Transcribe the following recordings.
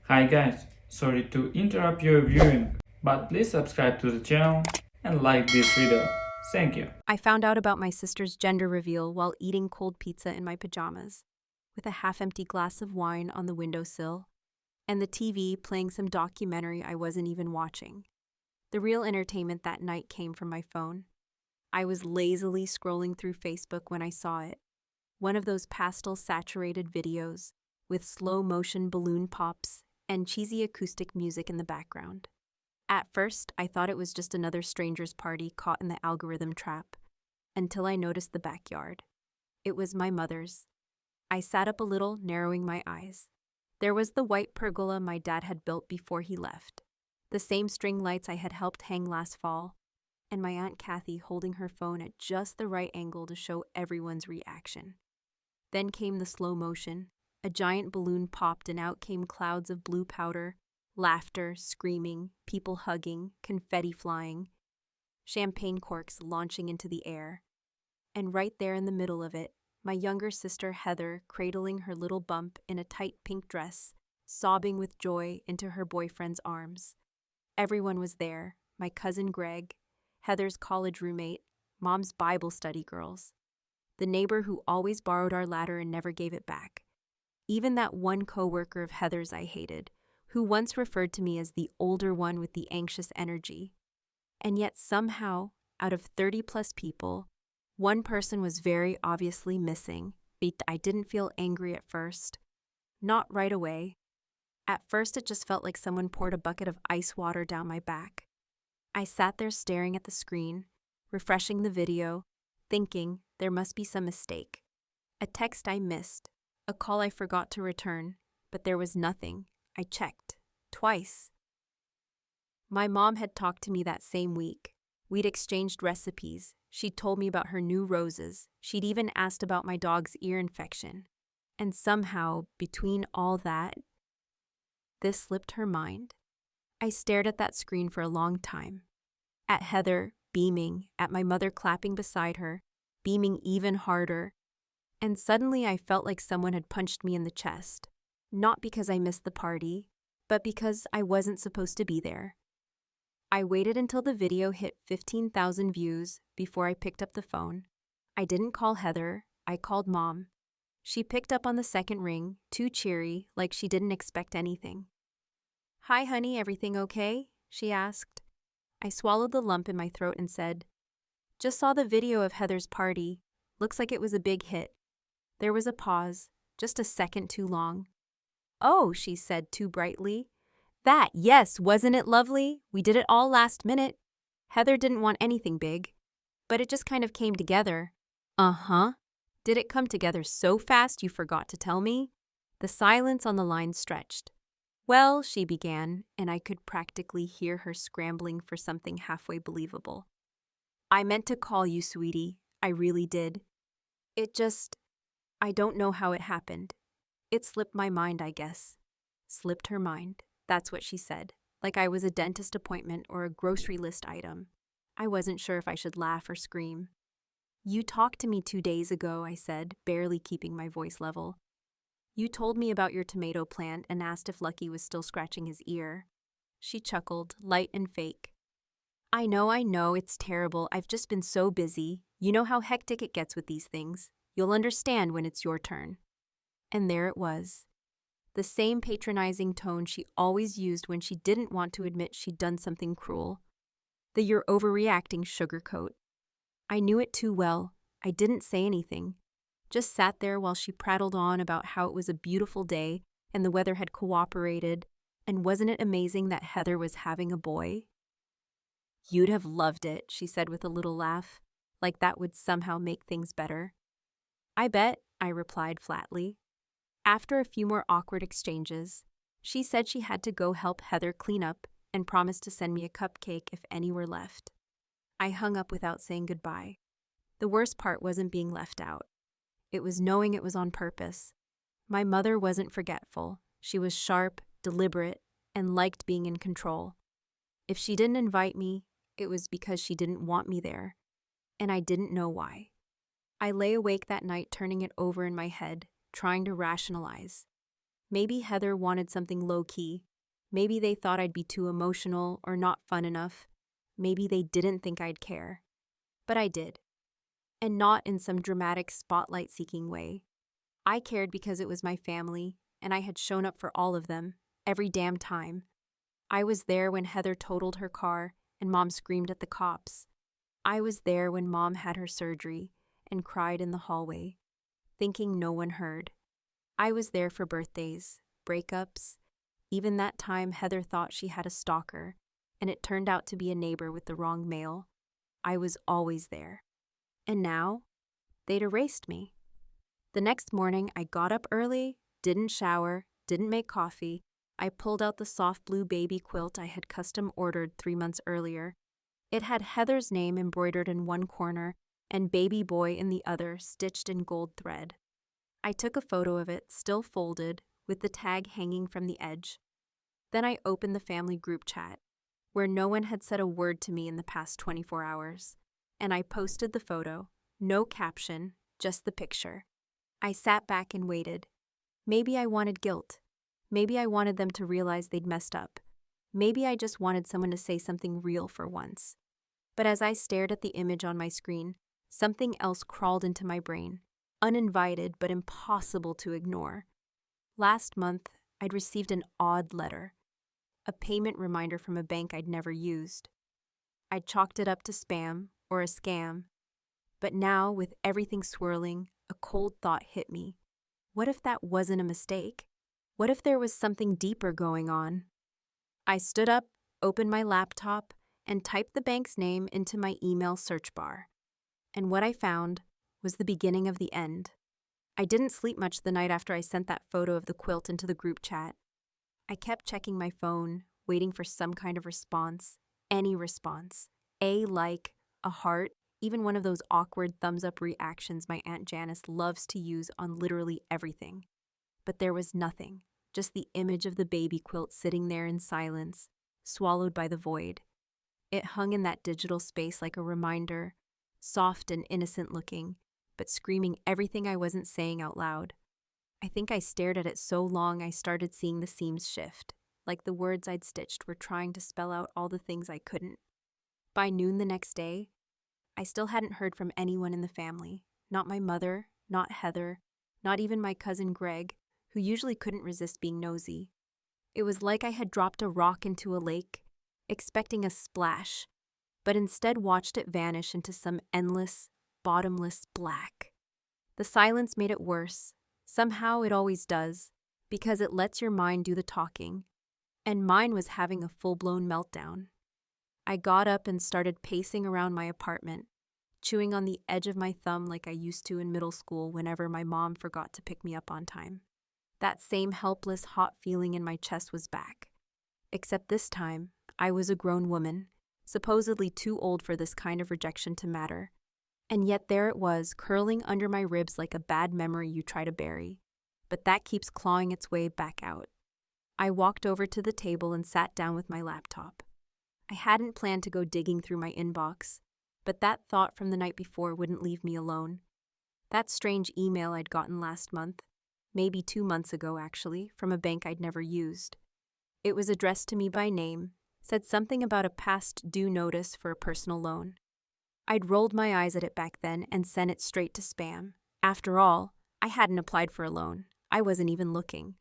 Hi guys, sorry to interrupt your viewing, but please subscribe to the channel and like this video. Thank you. I found out about my sister's gender reveal while eating cold pizza in my pajamas, with a half-empty glass of wine on the windowsill, and the TV playing some documentary I wasn't even watching. The real entertainment that night came from my phone. I was lazily scrolling through Facebook when I saw it. One of those pastel-saturated videos with slow-motion balloon pops and cheesy acoustic music in the background. At first, I thought it was just another stranger's party caught in the algorithm trap, until I noticed the backyard. It was my mother's. I sat up a little, narrowing my eyes. There was the white pergola my dad had built before he left, the same string lights I had helped hang last fall, and my Aunt Kathy holding her phone at just the right angle to show everyone's reaction. Then came the slow motion. A giant balloon popped and out came clouds of blue powder, laughter, screaming, people hugging, confetti flying, champagne corks launching into the air. And right there in the middle of it, my younger sister Heather cradling her little bump in a tight pink dress, sobbing with joy into her boyfriend's arms. Everyone was there, my cousin Greg, Heather's college roommate, Mom's Bible study girls, the neighbor who always borrowed our ladder and never gave it back, even that one coworker of Heather's I hated, who once referred to me as the older one with the anxious energy. And yet somehow, out of 30-plus people, one person was very obviously missing. I didn't feel angry at first. Not right away. At first, it just felt like someone poured a bucket of ice water down my back. I sat there staring at the screen, refreshing the video, thinking there must be some mistake. A text I missed, a call I forgot to return, but there was nothing. I checked. Twice. My mom had talked to me that same week. We'd exchanged recipes. She'd told me about her new roses. She'd even asked about my dog's ear infection. And somehow, between all that, this slipped her mind. I stared at that screen for a long time. At Heather, beaming, at my mother clapping beside her, beaming even harder. And suddenly I felt like someone had punched me in the chest. Not because I missed the party, but because I wasn't supposed to be there. I waited until the video hit 15,000 views before I picked up the phone. I didn't call Heather, I called Mom. She picked up on the second ring, too cheery, like she didn't expect anything. "Hi, honey, everything okay?" she asked. I swallowed the lump in my throat and said, "Just saw the video of Heather's party. Looks like it was a big hit." There was a pause, just a second too long. "Oh," she said too brightly. Yes, wasn't it lovely? We did it all last minute. Heather didn't want anything big, but it just kind of came together." "Uh-huh. Did it come together so fast you forgot to tell me?" The silence on the line stretched. "Well," she began, and I could practically hear her scrambling for something halfway believable. "I meant to call you, sweetie. I really did. I don't know how it happened. It slipped my mind, I guess." Slipped her mind. That's what she said, like I was a dentist appointment or a grocery list item. I wasn't sure if I should laugh or scream. "You talked to me 2 days ago," I said, barely keeping my voice level. "You told me about your tomato plant and asked if Lucky was still scratching his ear." She chuckled, light and fake. I know, it's terrible. I've just been so busy. You know how hectic it gets with these things. You'll understand when it's your turn." And there it was. The same patronizing tone she always used when she didn't want to admit she'd done something cruel. The "you're overreacting" sugarcoat. I knew it too well. I didn't say anything. Just sat there while she prattled on about how it was a beautiful day and the weather had cooperated, and wasn't it amazing that Heather was having a boy? "You'd have loved it," she said with a little laugh, like that would somehow make things better. "I bet," I replied flatly. After a few more awkward exchanges, she said she had to go help Heather clean up and promised to send me a cupcake if any were left. I hung up without saying goodbye. The worst part wasn't being left out. It was knowing it was on purpose. My mother wasn't forgetful. She was sharp, deliberate, and liked being in control. If she didn't invite me, it was because she didn't want me there, and I didn't know why. I lay awake that night turning it over in my head, trying to rationalize. Maybe Heather wanted something low-key. Maybe they thought I'd be too emotional or not fun enough. Maybe they didn't think I'd care. But I did. And not in some dramatic spotlight-seeking way. I cared because it was my family, and I had shown up for all of them, every damn time. I was there when Heather totaled her car and Mom screamed at the cops. I was there when Mom had her surgery and cried in the hallway, thinking no one heard. I was there for birthdays, breakups, even that time Heather thought she had a stalker, and it turned out to be a neighbor with the wrong mail. I was always there. And now, they'd erased me. The next morning, I got up early, didn't shower, didn't make coffee. I pulled out the soft blue baby quilt I had custom ordered 3 months earlier. It had Heather's name embroidered in one corner and baby boy in the other, stitched in gold thread. I took a photo of it, still folded, with the tag hanging from the edge. Then I opened the family group chat, where no one had said a word to me in the past 24 hours, and I posted the photo, no caption, just the picture. I sat back and waited. Maybe I wanted guilt. Maybe I wanted them to realize they'd messed up. Maybe I just wanted someone to say something real for once. But as I stared at the image on my screen, something else crawled into my brain, uninvited but impossible to ignore. Last month, I'd received an odd letter, a payment reminder from a bank I'd never used. I'd chalked it up to spam or a scam. But now, with everything swirling, a cold thought hit me. What if that wasn't a mistake? What if there was something deeper going on? I stood up, opened my laptop, and typed the bank's name into my email search bar. And what I found was the beginning of the end. I didn't sleep much the night after I sent that photo of the quilt into the group chat. I kept checking my phone, waiting for some kind of response, any response. A like, a heart, even one of those awkward thumbs-up reactions my Aunt Janice loves to use on literally everything. But there was nothing, just the image of the baby quilt sitting there in silence, swallowed by the void. It hung in that digital space like a reminder, soft and innocent-looking, but screaming everything I wasn't saying out loud. I think I stared at it so long I started seeing the seams shift, like the words I'd stitched were trying to spell out all the things I couldn't. By noon the next day, I still hadn't heard from anyone in the family, not my mother, not Heather, not even my cousin Greg, who usually couldn't resist being nosy. It was like I had dropped a rock into a lake, expecting a splash, but instead watched it vanish into some endless, bottomless black. The silence made it worse. Somehow it always does, because it lets your mind do the talking, and mine was having a full-blown meltdown. I got up and started pacing around my apartment, chewing on the edge of my thumb like I used to in middle school whenever my mom forgot to pick me up on time. That same helpless, hot feeling in my chest was back. Except this time, I was a grown woman, supposedly too old for this kind of rejection to matter. And yet there it was, curling under my ribs like a bad memory you try to bury. But that keeps clawing its way back out. I walked over to the table and sat down with my laptop. I hadn't planned to go digging through my inbox, but that thought from the night before wouldn't leave me alone. That strange email I'd gotten last month, maybe 2 months ago actually, from a bank I'd never used. It was addressed to me by name, said something about a past due notice for a personal loan. I'd rolled my eyes at it back then and sent it straight to spam. After all, I hadn't applied for a loan. I wasn't even looking.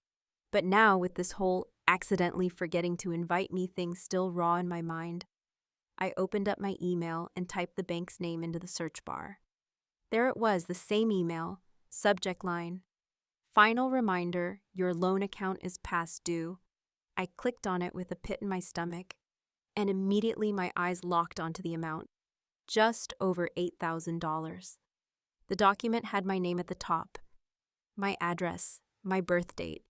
But now, with this whole accidentally forgetting to invite me thing still raw in my mind, I opened up my email and typed the bank's name into the search bar. There it was, the same email, subject line, "Final reminder, your loan account is past due." I clicked on it with a pit in my stomach, and immediately my eyes locked onto the amount, just over $8,000. The document had my name at the top, my address, my birth date,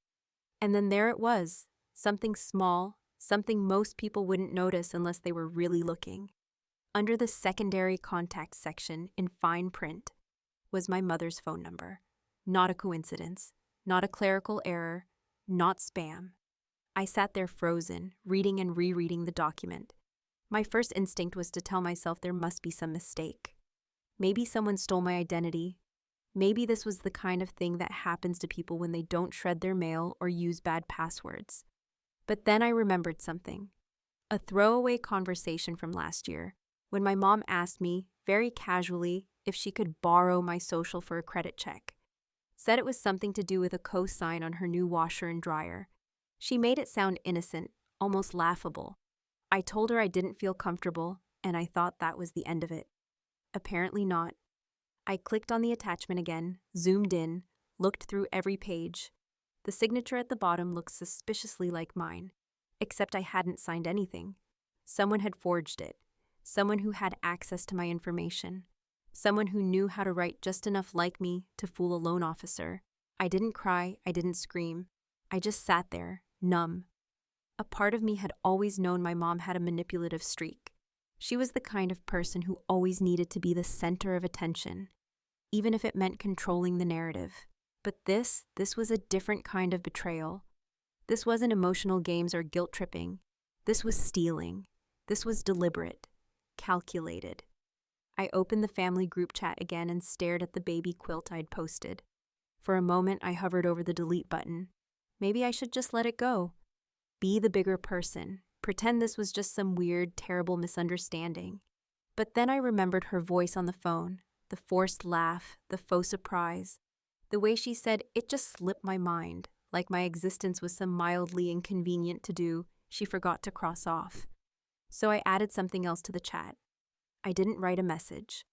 and then there it was, something small, something most people wouldn't notice unless they were really looking. Under the secondary contact section in fine print was my mother's phone number. Not a coincidence, not a clerical error, not spam. I sat there frozen, reading and rereading the document. My first instinct was to tell myself there must be some mistake. Maybe someone stole my identity. Maybe this was the kind of thing that happens to people when they don't shred their mail or use bad passwords. But then I remembered something. A throwaway conversation from last year, when my mom asked me, very casually, if she could borrow my social for a credit check. Said it was something to do with a cosign on her new washer and dryer. She made it sound innocent, almost laughable. I told her I didn't feel comfortable, and I thought that was the end of it. Apparently not. I clicked on the attachment again, zoomed in, looked through every page. The signature at the bottom looked suspiciously like mine, except I hadn't signed anything. Someone had forged it. Someone who had access to my information. Someone who knew how to write just enough like me to fool a loan officer. I didn't cry, I didn't scream. I just sat there, numb. A part of me had always known my mom had a manipulative streak. She was the kind of person who always needed to be the center of attention, even if it meant controlling the narrative. But this was a different kind of betrayal. This wasn't emotional games or guilt tripping. This was stealing. This was deliberate, calculated. I opened the family group chat again and stared at the baby quilt I'd posted. For a moment, I hovered over the delete button. Maybe I should just let it go. Be the bigger person. Pretend this was just some weird, terrible misunderstanding. But then I remembered her voice on the phone, the forced laugh, the faux surprise. The way she said, it just slipped my mind, like my existence was some mildly inconvenient to-do she forgot to cross off. So I added something else to the chat. I didn't write a message.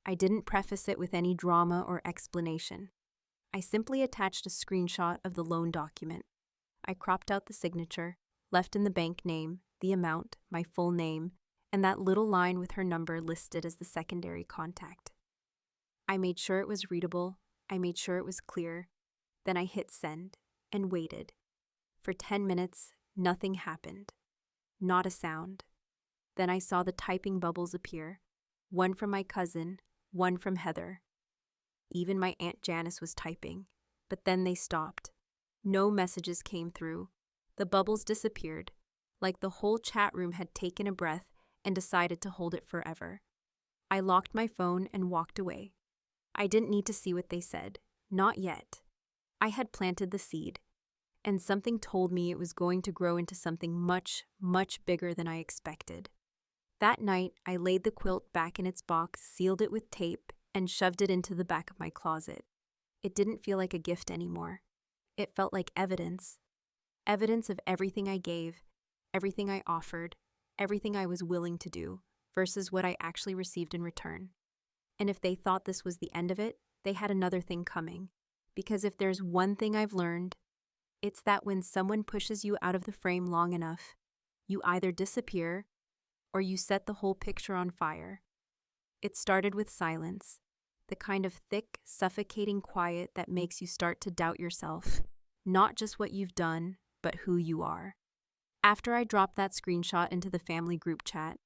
I didn't preface it with any drama or explanation. I simply attached a screenshot of the loan document. I cropped out the signature, left in the bank name, the amount, my full name, and that little line with her number listed as the secondary contact. I made sure it was readable. I made sure it was clear. Then I hit send and waited. For 10 minutes, nothing happened. Not a sound. Then I saw the typing bubbles appear. One from my cousin, one from Heather. Even my Aunt Janice was typing, but then they stopped. No messages came through. The bubbles disappeared, like the whole chat room had taken a breath and decided to hold it forever. I locked my phone and walked away. I didn't need to see what they said. Not yet. I had planted the seed, and something told me it was going to grow into something much, much bigger than I expected. That night, I laid the quilt back in its box, sealed it with tape, and shoved it into the back of my closet. It didn't feel like a gift anymore. It felt like evidence. Evidence of everything I gave, everything I offered, everything I was willing to do, versus what I actually received in return. And if they thought this was the end of it, they had another thing coming. Because if there's one thing I've learned, it's that when someone pushes you out of the frame long enough, you either disappear or you set the whole picture on fire. It started with silence, the kind of thick, suffocating quiet that makes you start to doubt yourself, not just what you've done, but who you are. After I dropped that screenshot into the family group chat,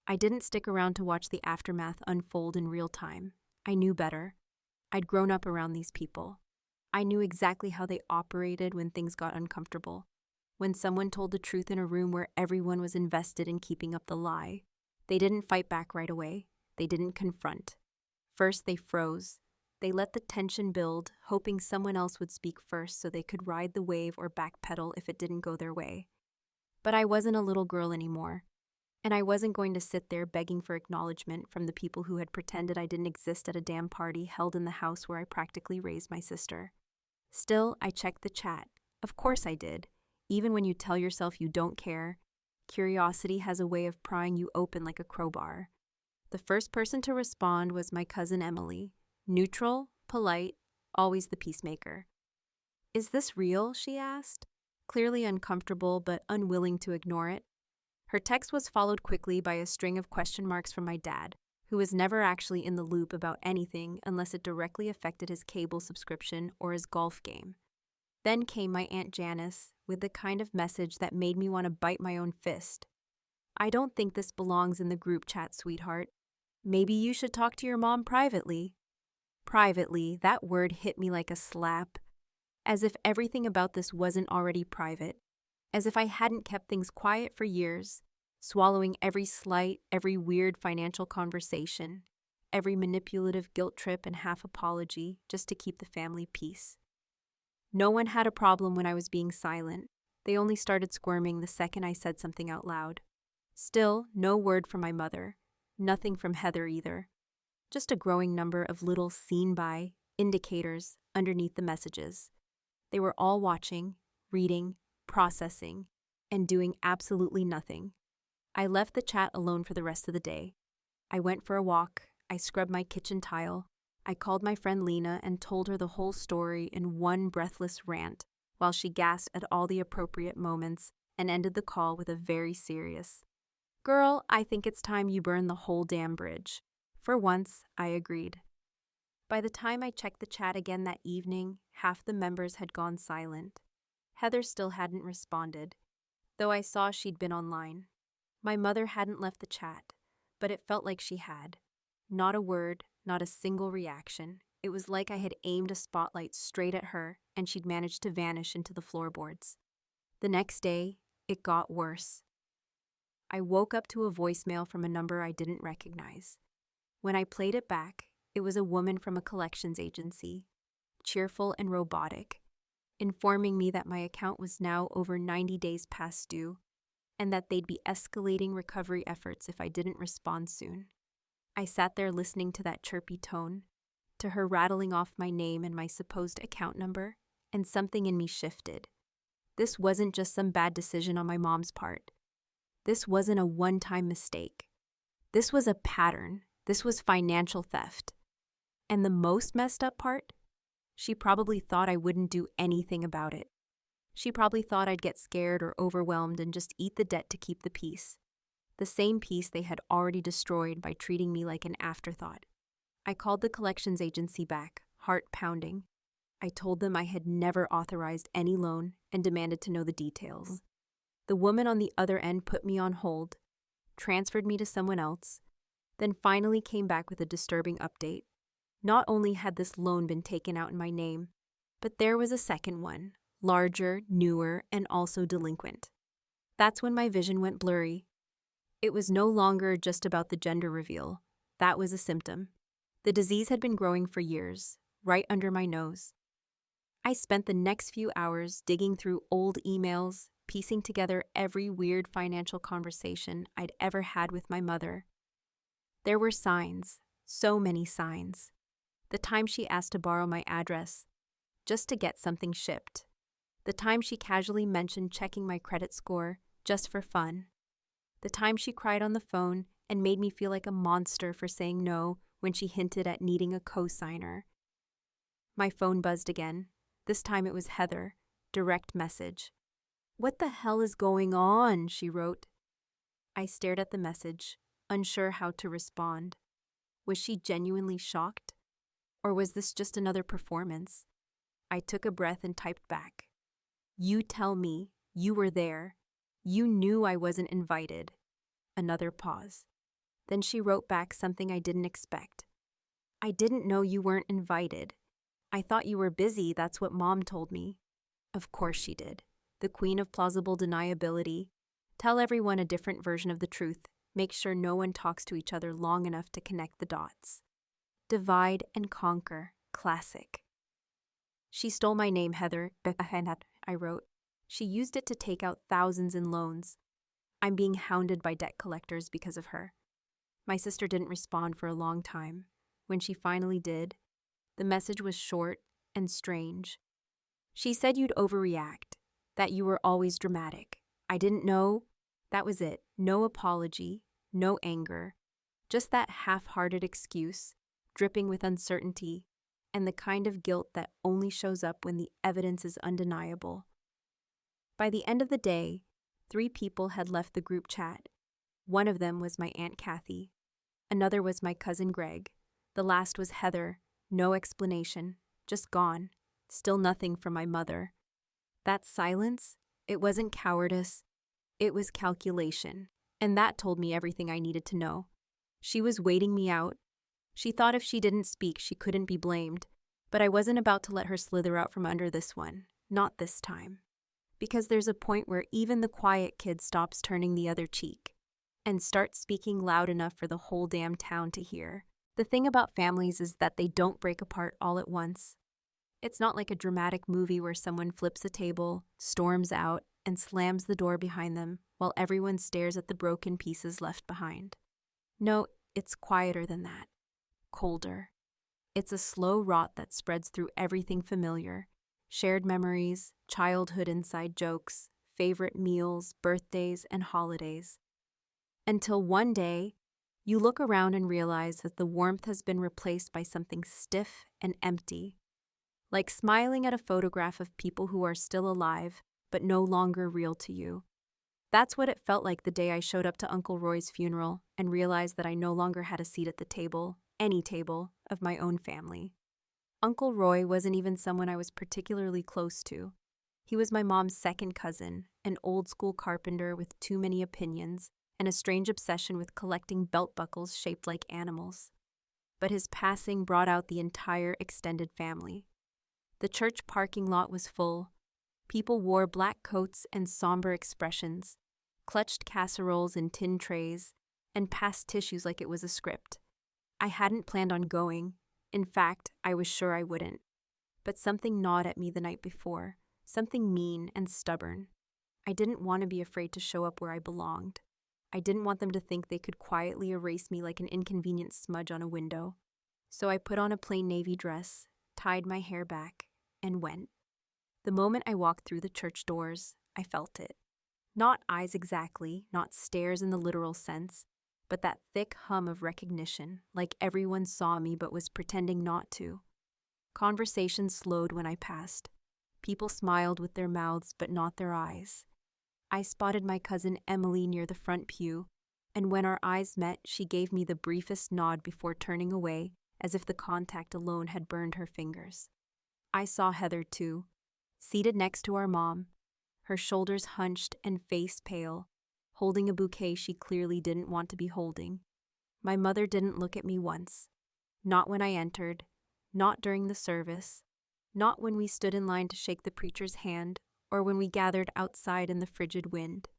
I didn't stick around to watch the aftermath unfold in real time. I knew better. I'd grown up around these people. I knew exactly how they operated when things got uncomfortable. When someone told the truth in a room where everyone was invested in keeping up the lie, they didn't fight back right away. They didn't confront. First, they froze. They let the tension build, hoping someone else would speak first so they could ride the wave or backpedal if it didn't go their way. But I wasn't a little girl anymore, and I wasn't going to sit there begging for acknowledgement from the people who had pretended I didn't exist at a damn party held in the house where I practically raised my sister. Still, I checked the chat. Of course I did. Even when you tell yourself you don't care, curiosity has a way of prying you open like a crowbar. The first person to respond was my cousin Emily. Neutral, polite, always the peacemaker. "Is this real?" she asked, clearly uncomfortable but unwilling to ignore it. Her text was followed quickly by a string of question marks from my dad, who was never actually in the loop about anything unless it directly affected his cable subscription or his golf game. Then came my Aunt Janice with the kind of message that made me want to bite my own fist. "I don't think this belongs in the group chat, sweetheart. Maybe you should talk to your mom privately." Privately, that word hit me like a slap. As if everything about this wasn't already private. As if I hadn't kept things quiet for years, swallowing every slight, every weird financial conversation. every manipulative guilt trip and half apology just to keep the family peace. No one had a problem when I was being silent. They only started squirming the second I said something out loud. Still, no word from my mother. Nothing from Heather either. Just a growing number of little seen-by indicators underneath the messages. They were all watching, reading, processing, and doing absolutely nothing. I left the chat alone for the rest of the day. I went for a walk. I scrubbed my kitchen tile. I called my friend Lena and told her the whole story in one breathless rant, while she gasped at all the appropriate moments and ended the call with a very serious, "Girl, I think it's time you burn the whole damn bridge." For once, I agreed. By the time I checked the chat again that evening, half the members had gone silent. Heather still hadn't responded, though I saw she'd been online. My mother hadn't left the chat, but it felt like she had. Not a word, not a single reaction. It was like I had aimed a spotlight straight at her and she'd managed to vanish into the floorboards. The next day, it got worse. I woke up to a voicemail from a number I didn't recognize. When I played it back, it was a woman from a collections agency, cheerful and robotic, informing me that my account was now over 90 days past due and that they'd be escalating recovery efforts if I didn't respond soon. I sat there listening to that chirpy tone, to her rattling off my name and my supposed account number, and something in me shifted. This wasn't just some bad decision on my mom's part. This wasn't a one-time mistake. This was a pattern. This was financial theft. And the most messed up part? She probably thought I wouldn't do anything about it. She probably thought I'd get scared or overwhelmed and just eat the debt to keep the peace. The same peace they had already destroyed by treating me like an afterthought. I called the collections agency back, heart pounding. I told them I had never authorized any loan and demanded to know the details. The woman on the other end put me on hold, transferred me to someone else, then finally came back with a disturbing update. Not only had this loan been taken out in my name, but there was a second one, larger, newer, and also delinquent. That's when my vision went blurry. It was no longer just about the gender reveal. That was a symptom. The disease had been growing for years, right under my nose. I spent the next few hours digging through old emails, piecing together every weird financial conversation I'd ever had with my mother. There were signs, so many signs. The time she asked to borrow my address, just to get something shipped. The time she casually mentioned checking my credit score, just for fun. The time she cried on the phone and made me feel like a monster for saying no when she hinted at needing a co-signer. My phone buzzed again. This time it was Heather, direct message. "What the hell is going on?" she wrote. I stared at the message, unsure how to respond. Was she genuinely shocked? Or was this just another performance? I took a breath and typed back. "You tell me. You were there. You knew I wasn't invited." Another pause. Then she wrote back something I didn't expect. "I didn't know you weren't invited. I thought you were busy, that's what Mom told me." Of course she did. The queen of plausible deniability. Tell everyone a different version of the truth. Make sure no one talks to each other long enough to connect the dots. Divide and conquer. Classic. "She stole my name, Heather," I wrote. "She used it to take out thousands in loans. I'm being hounded by debt collectors because of her." My sister didn't respond for a long time. When she finally did, the message was short and strange. "She said you'd overreact, that you were always dramatic. I didn't know." That was it. No apology, no anger, just that half-hearted excuse, dripping with uncertainty, and the kind of guilt that only shows up when the evidence is undeniable. By the end of the day, 3 people had left the group chat. One of them was my Aunt Kathy. Another was my cousin Greg. The last was Heather. No explanation. Just gone. Still nothing from my mother. That silence, it wasn't cowardice. It was calculation. And that told me everything I needed to know. She was waiting me out. She thought if she didn't speak, she couldn't be blamed. But I wasn't about to let her slither out from under this one. Not this time. Because there's a point where even the quiet kid stops turning the other cheek and starts speaking loud enough for the whole damn town to hear. The thing about families is that they don't break apart all at once. It's not like a dramatic movie where someone flips a table, storms out, and slams the door behind them while everyone stares at the broken pieces left behind. No, it's quieter than that. Colder. It's a slow rot that spreads through everything familiar. Shared memories, childhood inside jokes, favorite meals, birthdays, and holidays. Until one day, you look around and realize that the warmth has been replaced by something stiff and empty. Like smiling at a photograph of people who are still alive, but no longer real to you. That's what it felt like the day I showed up to Uncle Roy's funeral and realized that I no longer had a seat at the table, any table, of my own family. Uncle Roy wasn't even someone I was particularly close to. He was my mom's second cousin, an old-school carpenter with too many opinions and a strange obsession with collecting belt buckles shaped like animals. But his passing brought out the entire extended family. The church parking lot was full. People wore black coats and somber expressions, clutched casseroles and tin trays, and passed tissues like it was a script. I hadn't planned on going. In fact, I was sure I wouldn't. But something gnawed at me the night before, something mean and stubborn. I didn't want to be afraid to show up where I belonged. I didn't want them to think they could quietly erase me like an inconvenient smudge on a window. So I put on a plain navy dress, tied my hair back, and went. The moment I walked through the church doors, I felt it. Not eyes exactly, not stares in the literal sense, but that thick hum of recognition, like everyone saw me but was pretending not to. Conversation slowed when I passed. People smiled with their mouths but not their eyes. I spotted my cousin Emily near the front pew, and when our eyes met, she gave me the briefest nod before turning away, as if the contact alone had burned her fingers. I saw Heather too, seated next to our mom, her shoulders hunched and face pale, holding a bouquet she clearly didn't want to be holding. My mother didn't look at me once. Not when I entered, not during the service, not when we stood in line to shake the preacher's hand, or when we gathered outside in the frigid wind.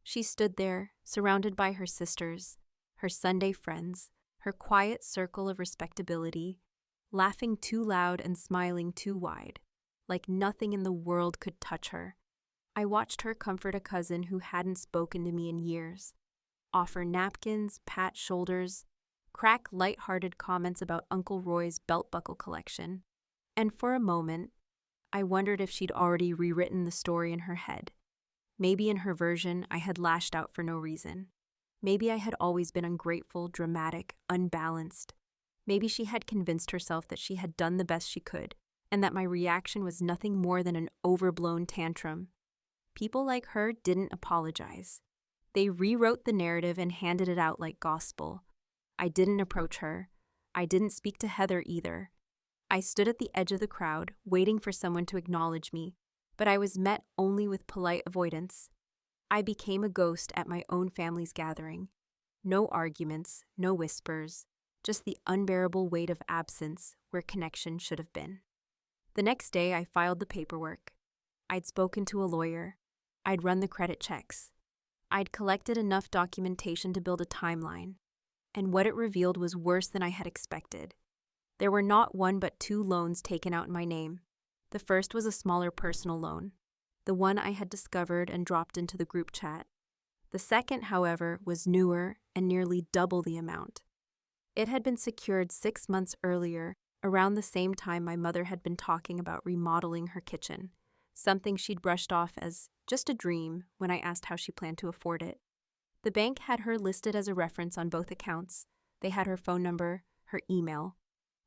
She stood there, surrounded by her sisters, her Sunday friends, her quiet circle of respectability, laughing too loud and smiling too wide, like nothing in the world could touch her. I watched her comfort a cousin who hadn't spoken to me in years, offer napkins, pat shoulders, crack light-hearted comments about Uncle Roy's belt buckle collection, and for a moment, I wondered if she'd already rewritten the story in her head. Maybe in her version, I had lashed out for no reason. Maybe I had always been ungrateful, dramatic, unbalanced. Maybe she had convinced herself that she had done the best she could, and that my reaction was nothing more than an overblown tantrum. People like her didn't apologize. They rewrote the narrative and handed it out like gospel. I didn't approach her. I didn't speak to Heather either. I stood at the edge of the crowd, waiting for someone to acknowledge me, but I was met only with polite avoidance. I became a ghost at my own family's gathering. No arguments, no whispers, just the unbearable weight of absence where connection should have been. The next day, I filed the paperwork. I'd spoken to a lawyer. I'd run the credit checks. I'd collected enough documentation to build a timeline. And what it revealed was worse than I had expected. There were not one but two loans taken out in my name. The first was a smaller personal loan, the one I had discovered and dropped into the group chat. The second, however, was newer and nearly double the amount. It had been secured 6 months earlier, around the same time my mother had been talking about remodeling her kitchen, something she'd brushed off as just a dream when I asked how she planned to afford it. The bank had her listed as a reference on both accounts. They had her phone number, her email.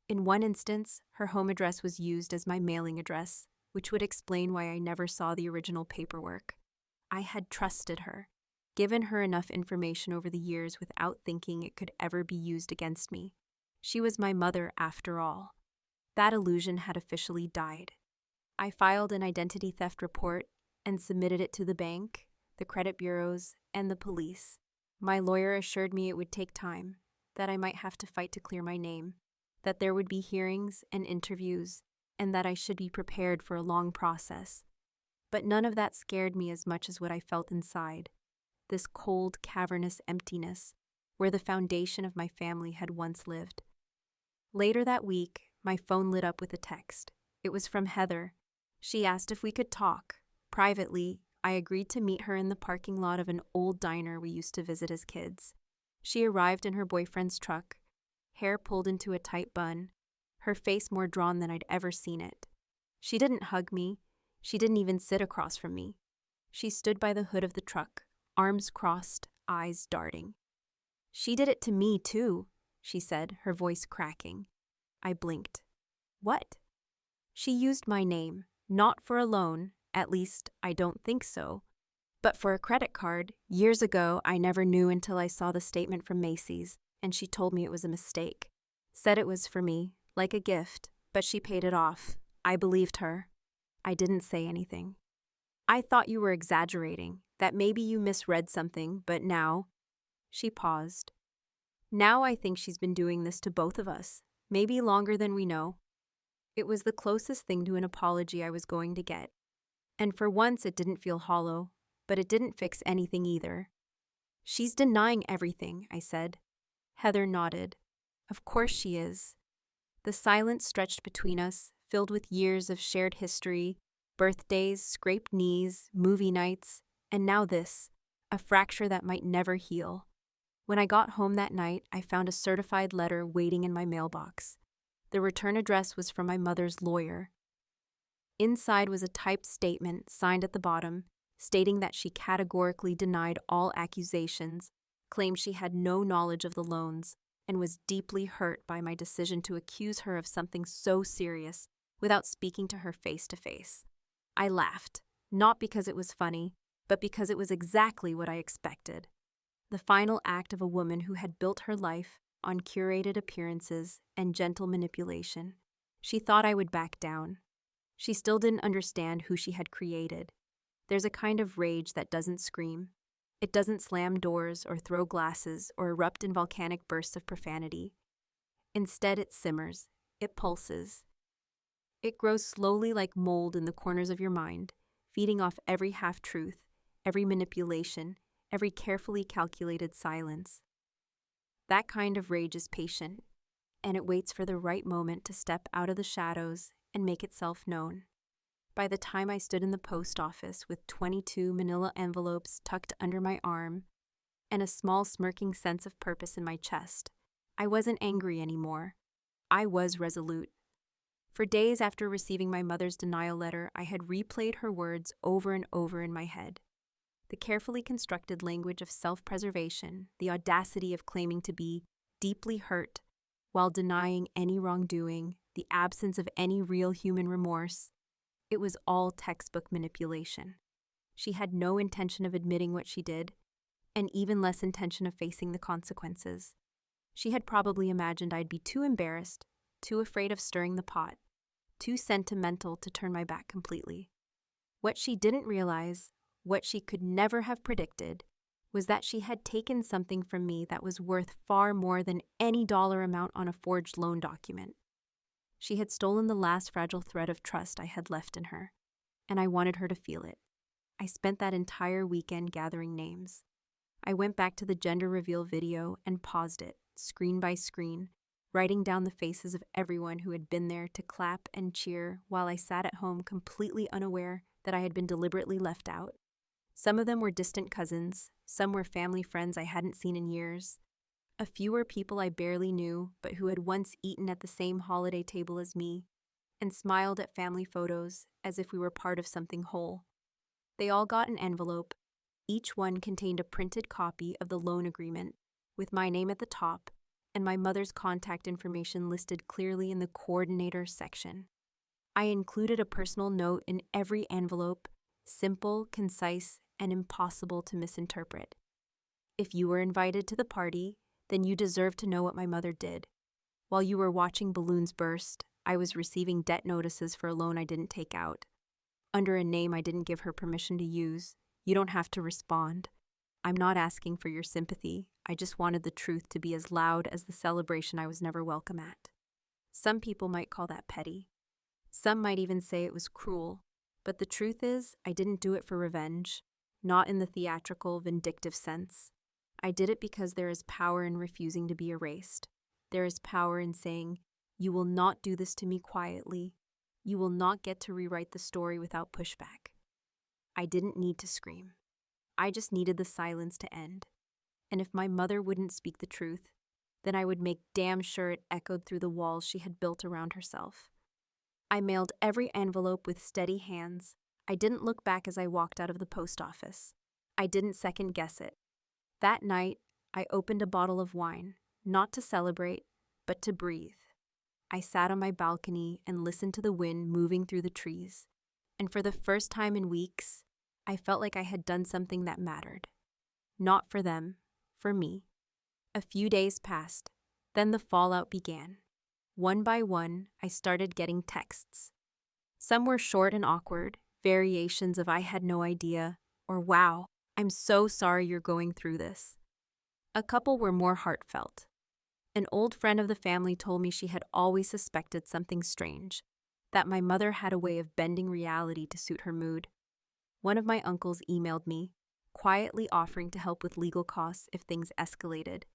In one instance, her home address was used as my mailing address, which would explain why I never saw the original paperwork. I had trusted her, given her enough information over the years without thinking it could ever be used against me. She was my mother after all. That illusion had officially died. I filed an identity theft report and submitted it to the bank, the credit bureaus, and the police. My lawyer assured me it would take time, that I might have to fight to clear my name, that there would be hearings and interviews, and that I should be prepared for a long process. But none of that scared me as much as what I felt inside, this cold, cavernous emptiness, where the foundation of my family had once lived. Later that week, my phone lit up with a text. It was from Heather. She asked if we could talk. Privately, I agreed to meet her in the parking lot of an old diner we used to visit as kids. She arrived in her boyfriend's truck, hair pulled into a tight bun, her face more drawn than I'd ever seen it. She didn't hug me. She didn't even sit across from me. She stood by the hood of the truck, arms crossed, eyes darting. "She did it to me, too," she said, her voice cracking. I blinked. "What?" "She used my name, not for a loan, at least I don't think so, but for a credit card. Years ago, I never knew until I saw the statement from Macy's, and she told me it was a mistake. Said it was for me, like a gift, but she paid it off. I believed her." I didn't say anything. "I thought you were exaggerating, that maybe you misread something, but now—" She paused. "Now I think she's been doing this to both of us, maybe longer than we know." It was the closest thing to an apology I was going to get. And for once it didn't feel hollow, but it didn't fix anything either. "She's denying everything," I said. Heather nodded. "Of course she is." The silence stretched between us, filled with years of shared history, birthdays, scraped knees, movie nights, and now this, a fracture that might never heal. When I got home that night, I found a certified letter waiting in my mailbox. The return address was from my mother's lawyer. Inside was a typed statement signed at the bottom, stating that she categorically denied all accusations, claimed she had no knowledge of the loans, and was deeply hurt by my decision to accuse her of something so serious without speaking to her face to face. I laughed, not because it was funny, but because it was exactly what I expected. The final act of a woman who had built her life on curated appearances and gentle manipulation. She thought I would back down. She still didn't understand who she had created. There's a kind of rage that doesn't scream. It doesn't slam doors or throw glasses or erupt in volcanic bursts of profanity. Instead, it simmers. It pulses. It grows slowly like mold in the corners of your mind, feeding off every half-truth, every manipulation, every carefully calculated silence. That kind of rage is patient, and it waits for the right moment to step out of the shadows and make itself known. By the time I stood in the post office with 22 manila envelopes tucked under my arm and a small smirking sense of purpose in my chest, I wasn't angry anymore. I was resolute. For days after receiving my mother's denial letter, I had replayed her words over and over in my head. The carefully constructed language of self-preservation, the audacity of claiming to be deeply hurt while denying any wrongdoing, the absence of any real human remorse. It was all textbook manipulation. She had no intention of admitting what she did, and even less intention of facing the consequences. She had probably imagined I'd be too embarrassed, too afraid of stirring the pot, too sentimental to turn my back completely. What she didn't realize, what she could never have predicted, was that she had taken something from me that was worth far more than any dollar amount on a forged loan document. She had stolen the last fragile thread of trust I had left in her, and I wanted her to feel it. I spent that entire weekend gathering names. I went back to the gender reveal video and paused it, screen by screen, writing down the faces of everyone who had been there to clap and cheer while I sat at home completely unaware that I had been deliberately left out. Some of them were distant cousins, some were family friends I hadn't seen in years. A few were people I barely knew, but who had once eaten at the same holiday table as me, and smiled at family photos as if we were part of something whole. They all got an envelope. Each one contained a printed copy of the loan agreement, with my name at the top, and my mother's contact information listed clearly in the coordinator section. I included a personal note in every envelope, simple, concise, and impossible to misinterpret. If you were invited to the party, then you deserve to know what my mother did. While you were watching balloons burst, I was receiving debt notices for a loan I didn't take out. Under a name I didn't give her permission to use. You don't have to respond. I'm not asking for your sympathy. I just wanted the truth to be as loud as the celebration I was never welcome at. Some people might call that petty. Some might even say it was cruel. But the truth is, I didn't do it for revenge, not in the theatrical, vindictive sense. I did it because there is power in refusing to be erased. There is power in saying, You will not do this to me quietly. You will not get to rewrite the story without pushback. I didn't need to scream. I just needed the silence to end. And if my mother wouldn't speak the truth, then I would make damn sure it echoed through the walls she had built around herself. I mailed every envelope with steady hands. I didn't look back as I walked out of the post office. I didn't second guess it. That night, I opened a bottle of wine, not to celebrate, but to breathe. I sat on my balcony and listened to the wind moving through the trees. And for the first time in weeks, I felt like I had done something that mattered. Not for them, for me. A few days passed. Then the fallout began. One by one, I started getting texts. Some were short and awkward, variations of "I had no idea" or "Wow, I'm so sorry you're going through this." A couple were more heartfelt. An old friend of the family told me she had always suspected something strange, that my mother had a way of bending reality to suit her mood. One of my uncles emailed me, quietly offering to help with legal costs if things escalated,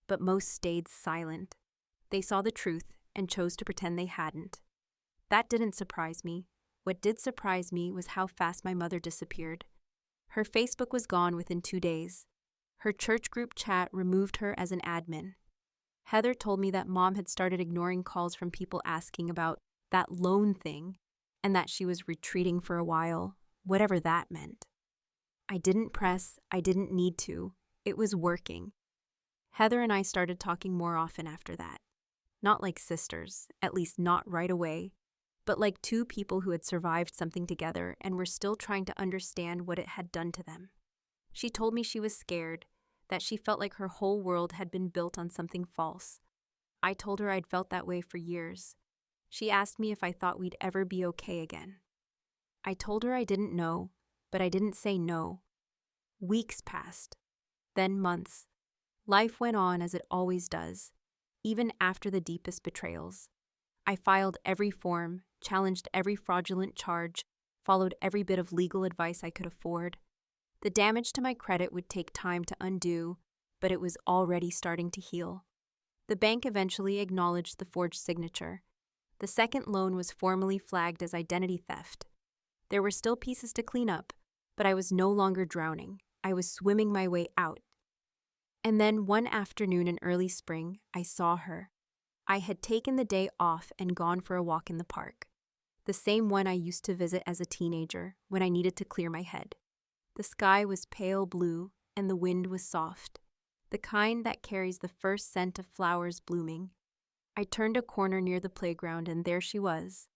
but most stayed silent. They saw the truth and chose to pretend they hadn't. That didn't surprise me. What did surprise me was how fast my mother disappeared. Her Facebook was gone within 2 days. Her church group chat removed her as an admin. Heather told me that Mom had started ignoring calls from people asking about that loan thing and that she was retreating for a while, whatever that meant. I didn't press, I didn't need to. It was working. Heather and I started talking more often after that. Not like sisters, at least not right away, but like two people who had survived something together and were still trying to understand what it had done to them. She told me she was scared, that she felt like her whole world had been built on something false. I told her I'd felt that way for years. She asked me if I thought we'd ever be okay again. I told her I didn't know, but I didn't say no. Weeks passed, then months. Life went on as it always does, even after the deepest betrayals. I filed every form, challenged every fraudulent charge, followed every bit of legal advice I could afford. The damage to my credit would take time to undo, but it was already starting to heal. The bank eventually acknowledged the forged signature. The second loan was formally flagged as identity theft. There were still pieces to clean up, but I was no longer drowning. I was swimming my way out. And then one afternoon in early spring, I saw her. I had taken the day off and gone for a walk in the park. The same one I used to visit as a teenager when I needed to clear my head. The sky was pale blue and the wind was soft, the kind that carries the first scent of flowers blooming. I turned a corner near the playground and there she was,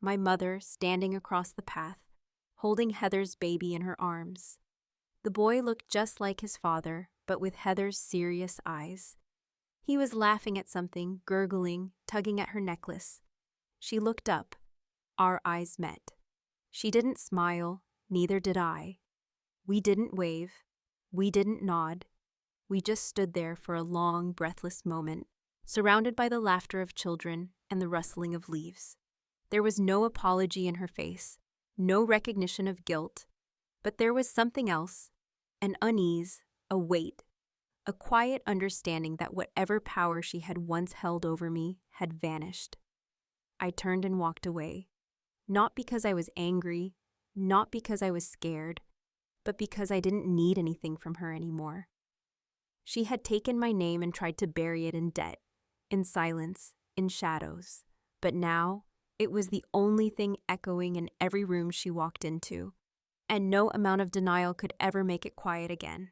my mother standing across the path, holding Heather's baby in her arms. The boy looked just like his father, but with Heather's serious eyes. He was laughing at something, gurgling, tugging at her necklace. She looked up. Our eyes met. She didn't smile, neither did I. We didn't wave. We didn't nod. We just stood there for a long, breathless moment, surrounded by the laughter of children and the rustling of leaves. There was no apology in her face, no recognition of guilt, but there was something else, an unease, a weight, a quiet understanding that whatever power she had once held over me had vanished. I turned and walked away, not because I was angry, not because I was scared, but because I didn't need anything from her anymore. She had taken my name and tried to bury it in debt, in silence, in shadows, but now it was the only thing echoing in every room she walked into, and no amount of denial could ever make it quiet again.